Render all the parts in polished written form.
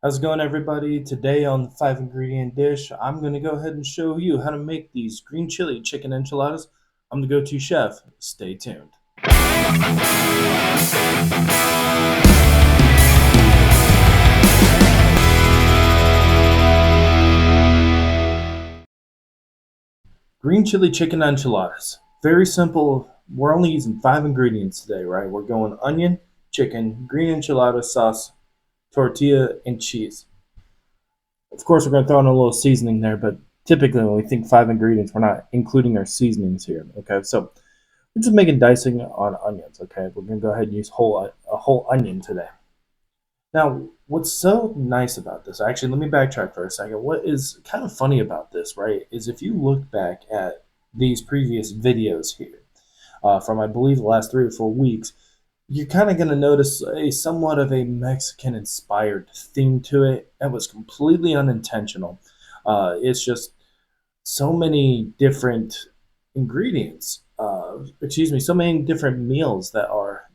How's it going, everybody? Today on the 5 ingredient dish, I'm going to go ahead and show you how to make these green chili chicken enchiladas. I'm the go to chef. Stay tuned. Green chili chicken enchiladas. Very simple. We're only using 5 ingredients today, right? We're going onion, chicken, green enchilada sauce, tortilla, and cheese. Of course, we're going to throw in a little seasoning there, but typically when we think 5 ingredients, we're not including our seasonings here. Okay, so we're just making dicing on onions. Okay, we're gonna go ahead and use a whole onion today. Now, what's so nice about this? Actually, let me backtrack for a second. What is kind of funny about this, right, is if you look back at these previous videos here from I believe the last 3 or 4 weeks, you're kind of going to notice a somewhat of a Mexican inspired theme to it. That was completely unintentional. It's just so many different ingredients. So many different meals that are,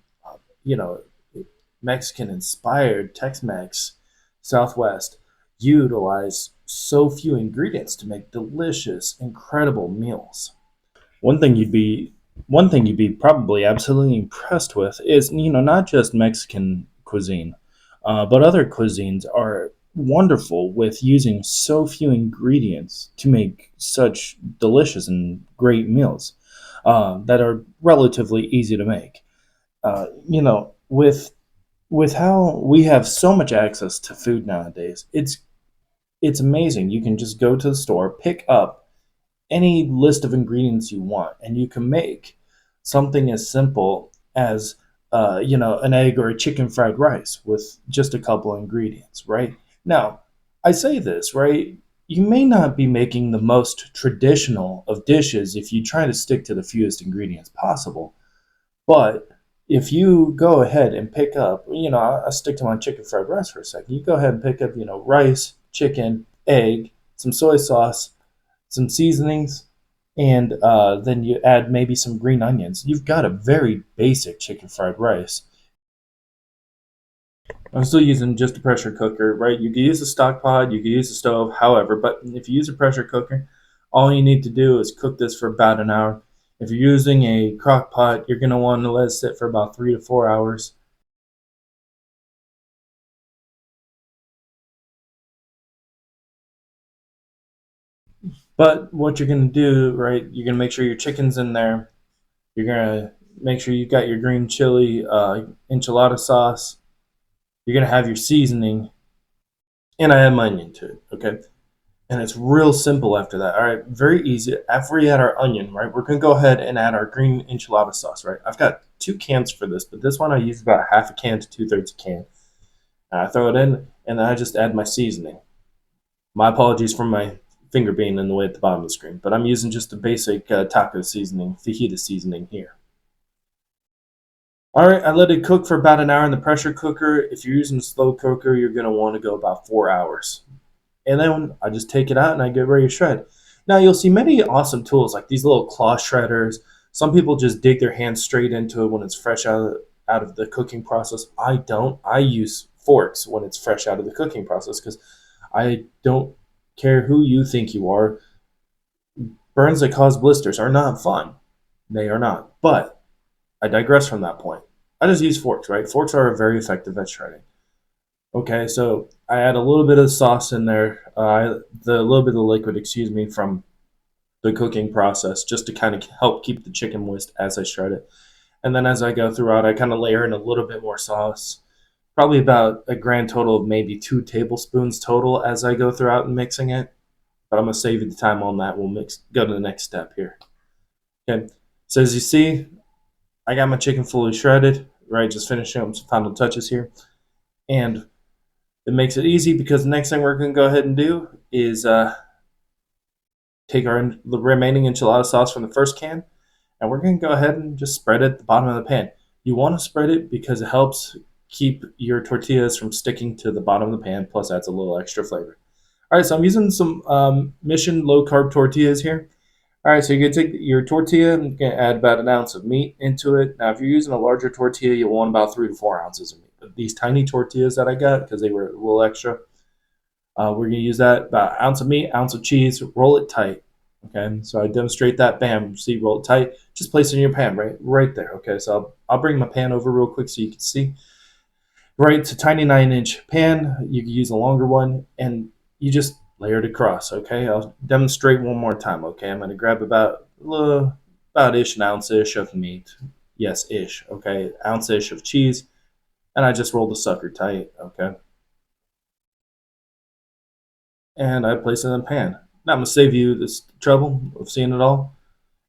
you know, Mexican inspired, Tex-Mex, Southwest, utilize so few ingredients to make delicious, incredible meals. One thing you'd be One thing you'd be probably absolutely impressed with is not just Mexican cuisine, but other cuisines are wonderful with using so few ingredients to make such delicious and great meals that are relatively easy to make. With how we have so much access to food nowadays, it's amazing. You can just go to the store, pick up any list of ingredients you want, and you can make something as simple as an egg or a chicken fried rice with just a couple of ingredients, right? Now, I say this, right? You may not be making the most traditional of dishes if you try to stick to the fewest ingredients possible, but if you go ahead and pick up, I'll stick to my chicken fried rice for a second. You go ahead and pick up, rice, chicken, egg, some soy sauce, some seasonings, and then you add maybe some green onions. You've got a very basic chicken fried rice. I'm still using just a pressure cooker, right? You can use a stock pot, you can use a stove, however, but if you use a pressure cooker, all you need to do is cook this for about an hour. If you're using a crock pot, you're going to want to let it sit for about 3 to 4 hours. But what you're going to do, right, you're going to make sure your chicken's in there. You're going to make sure you got your green chili enchilada sauce. You're going to have your seasoning, and I add my onion to it, okay? And it's real simple after that. All right, very easy. After we add our onion, right, we're gonna go ahead and add our green enchilada sauce, right? I've got 2 cans for this, but this one I use about half a can to 2/3 a can. And I throw it in, and then I just add my seasoning. My apologies for my finger being in the way at the bottom of the screen, but I'm using just the basic taco seasoning, fajita seasoning here. All right, I let it cook for about an hour in the pressure cooker. If you're using a slow cooker, you're gonna want to go about 4 hours. And then I just take it out and I get ready to shred. Now you'll see many awesome tools like these little claw shredders. Some people just dig their hands straight into it when it's fresh out of the cooking process. I don't. I use forks when it's fresh out of the cooking process because I don't care who you think you are. Burns that cause blisters are not fun. They are not. But I digress from that point. I just use forks, right? Forks are very effective at shredding. Okay, so I add a little bit of sauce in there, the little bit of liquid, excuse me, from the cooking process, just to kind of help keep the chicken moist as I shred it. And then as I go throughout, I kind of layer in a little bit more sauce, probably about a grand total of maybe 2 tablespoons total as I go throughout and mixing it. But I'm gonna save you the time on that. We'll go to the next step here. Okay, so as you see, I got my chicken fully shredded, right? Just finishing up some final touches here, and it makes it easy because the next thing we're going to go ahead and do is take the remaining enchilada sauce from the first can, and we're going to go ahead and just spread it at the bottom of the pan. You want to spread it because it helps keep your tortillas from sticking to the bottom of the pan, plus adds a little extra flavor. All right, so I'm using some Mission low carb tortillas here. All right, so you're gonna take your tortilla and you're gonna add about an ounce of meat into it. Now, if you're using a larger tortilla, you'll want about 3 to 4 ounces of meat. But these tiny tortillas that I got, because they were a little extra, We're gonna use that about an ounce of meat, ounce of cheese, roll it tight. Okay, so I demonstrate that. Bam, see, roll it tight. Just place it in your pan, right there. Okay, so I'll bring my pan over real quick so you can see. Right, it's a tiny 9-inch pan. You can use a longer one, and you just layer it across. Okay, I'll demonstrate one more time. Okay, I'm gonna grab about ish an ounce ish of meat. Yes, ish. Okay, ounce ish of cheese, and I just roll the sucker tight. Okay, and I place it in the pan. Now I'm gonna save you this trouble of seeing it all.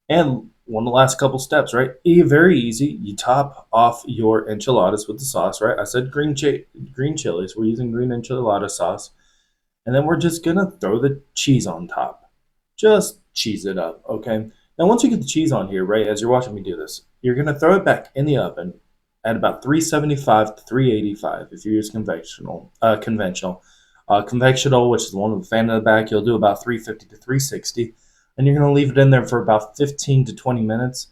And one of the last couple steps, right? Very easy. You top off your enchiladas with the sauce, right? I said green chilies. We're using green enchilada sauce. And then we're just gonna throw the cheese on top. Just cheese it up, okay? Now, once you get the cheese on here, right, as you're watching me do this, you're gonna throw it back in the oven at about 375 to 385 if you use conventional, which is the one with the fan in the back, you'll do about 350 to 360, and you're gonna leave it in there for about 15 to 20 minutes,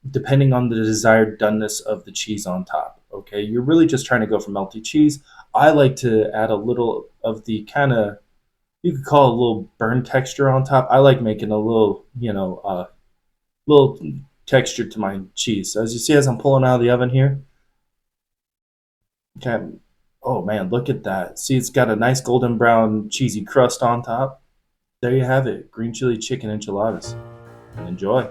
depending on the desired doneness of the cheese on top. Okay, you're really just trying to go for melty cheese. I like to add a little of the kind of, you could call it a little burn texture on top. I like making a little, little texture to my cheese. So as you see, as I'm pulling out of the oven here, okay, oh man, look at that. See, it's got a nice golden brown cheesy crust on top. There you have it, green chili chicken enchiladas. Enjoy.